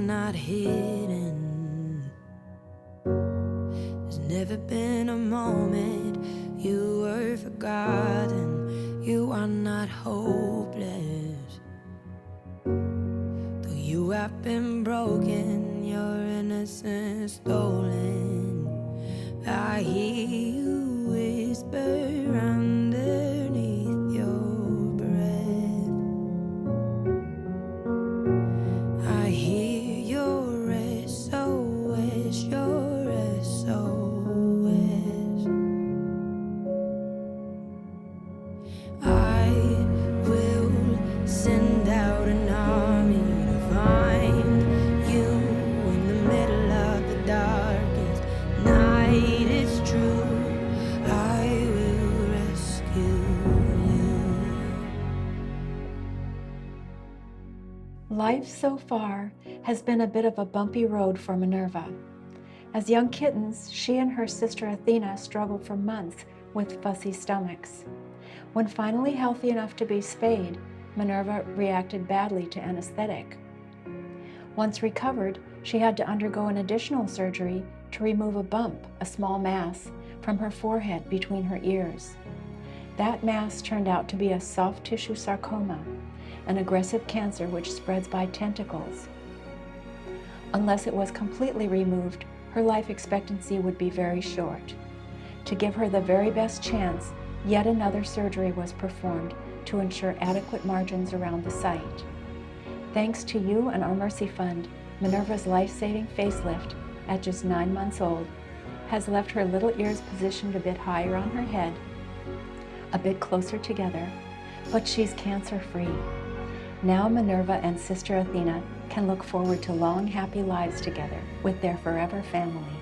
not hidden. There's never been a moment you were forgotten. You are not hopeless. Though you have been broken, your innocence stolen, I hear you whisper underneath your breath. I hear your SOS, your SOS. I will send out an army to find you in the middle of the darkest night. It's true, I will rescue you. Life so far has been a bit of a bumpy road for Minerva. As young kittens, she and her sister Athena struggled for months with fussy stomachs. When finally healthy enough to be spayed, Minerva reacted badly to anesthetic. Once recovered, she had to undergo an additional surgery to remove a bump, a small mass, from her forehead between her ears. That mass turned out to be a soft tissue sarcoma, an aggressive cancer which spreads by tentacles. Unless it was completely removed, her life expectancy would be very short. To give her the very best chance, yet another surgery was performed to ensure adequate margins around the site. Thanks to you and our Mercy Fund, Minerva's life-saving facelift, at just 9 months old, has left her little ears positioned a bit higher on her head, a bit closer together, but she's cancer-free. Now Minerva and sister Athena can look forward to long, happy lives together with their forever family.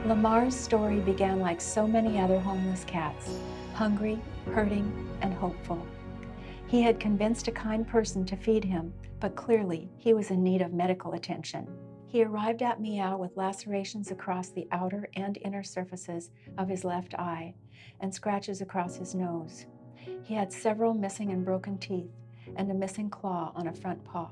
Lamar's story began like so many other homeless cats, hungry, hurting, and hopeful. He had convinced a kind person to feed him, but clearly he was in need of medical attention. He arrived at MEOW with lacerations across the outer and inner surfaces of his left eye and scratches across his nose. He had several missing and broken teeth and a missing claw on a front paw.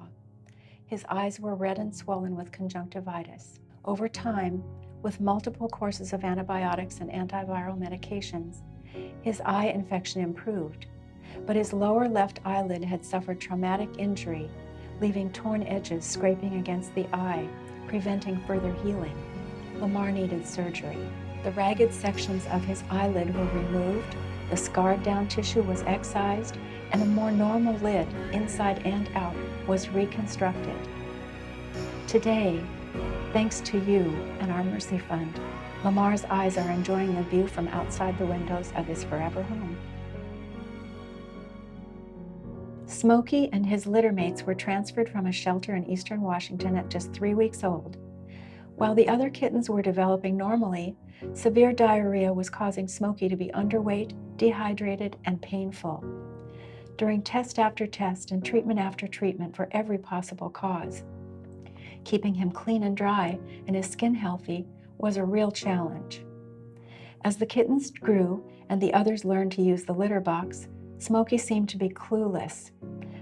His eyes were red and swollen with conjunctivitis. Over time, with multiple courses of antibiotics and antiviral medications, his eye infection improved, but his lower left eyelid had suffered traumatic injury, leaving torn edges scraping against the eye, preventing further healing. Lamar needed surgery. The ragged sections of his eyelid were removed, the scarred down tissue was excised, and a more normal lid, inside and out, was reconstructed. Today, thanks to you and our Mercy Fund, Lamar's eyes are enjoying the view from outside the windows of his forever home. Smokey and his littermates were transferred from a shelter in eastern Washington at just 3 weeks old. While the other kittens were developing normally, severe diarrhea was causing Smokey to be underweight, dehydrated, and painful. During test after test and treatment after treatment for every possible cause, keeping him clean and dry and his skin healthy was a real challenge. As the kittens grew and the others learned to use the litter box, Smokey seemed to be clueless.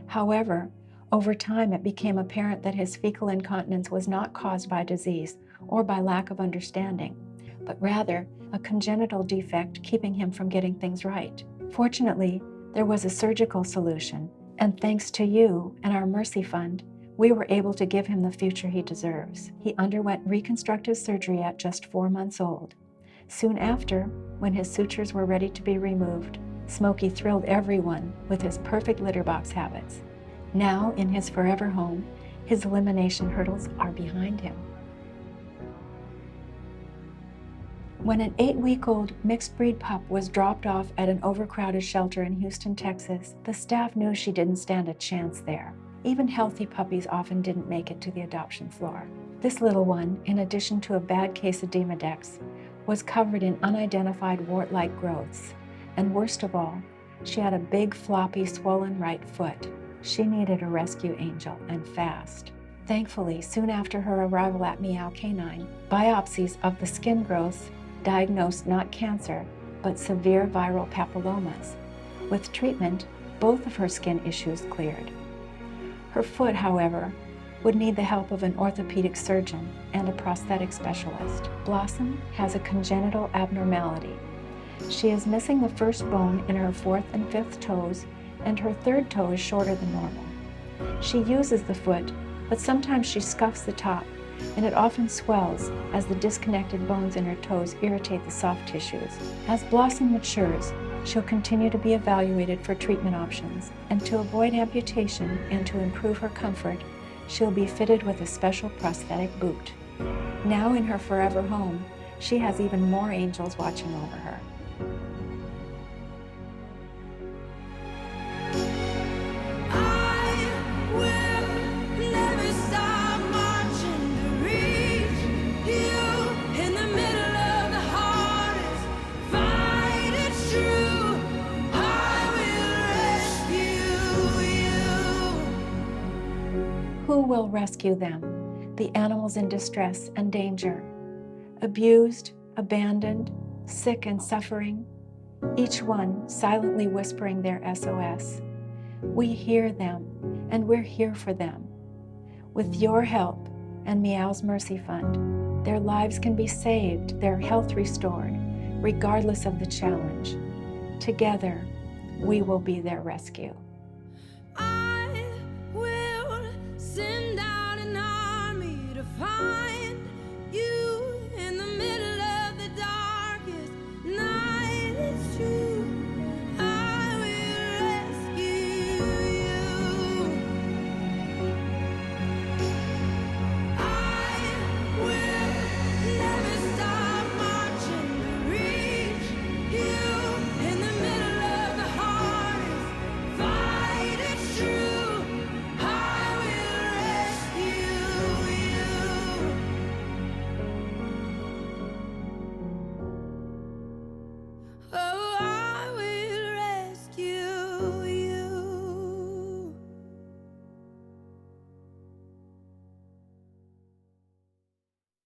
However, over time it became apparent that his fecal incontinence was not caused by disease or by lack of understanding, but rather a congenital defect keeping him from getting things right. Fortunately, there was a surgical solution, and thanks to you and our Mercy Fund, we were able to give him the future he deserves. He underwent reconstructive surgery at just 4 months old. Soon after, when his sutures were ready to be removed, Smokey thrilled everyone with his perfect litter box habits. Now, in his forever home, his elimination hurdles are behind him. When an 8-week-old mixed breed pup was dropped off at an overcrowded shelter in Houston, Texas, the staff knew she didn't stand a chance there. Even healthy puppies often didn't make it to the adoption floor. This little one, in addition to a bad case of Demodex, was covered in unidentified wart-like growths. And worst of all, she had a big, floppy, swollen right foot. She needed a rescue angel, and fast. Thankfully, soon after her arrival at MEOW Canine, biopsies of the skin growths diagnosed not cancer, but severe viral papillomas. With treatment, both of her skin issues cleared. Her foot, however, would need the help of an orthopedic surgeon and a prosthetic specialist. Blossom has a congenital abnormality. She is missing the first bone in her fourth and fifth toes, and her third toe is shorter than normal. She uses the foot, but sometimes she scuffs the top, and it often swells as the disconnected bones in her toes irritate the soft tissues. As Blossom matures, she'll continue to be evaluated for treatment options, and to avoid amputation and to improve her comfort, she'll be fitted with a special prosthetic boot. Now in her forever home, she has even more angels watching over her. Who will rescue them, the animals in distress and danger, abused, abandoned, sick and suffering, each one silently whispering their SOS. We hear them, and we're here for them. With your help and MEOW's Mercy Fund, their lives can be saved, their health restored, regardless of the challenge. Together, we will be their rescue. I will send out an army to find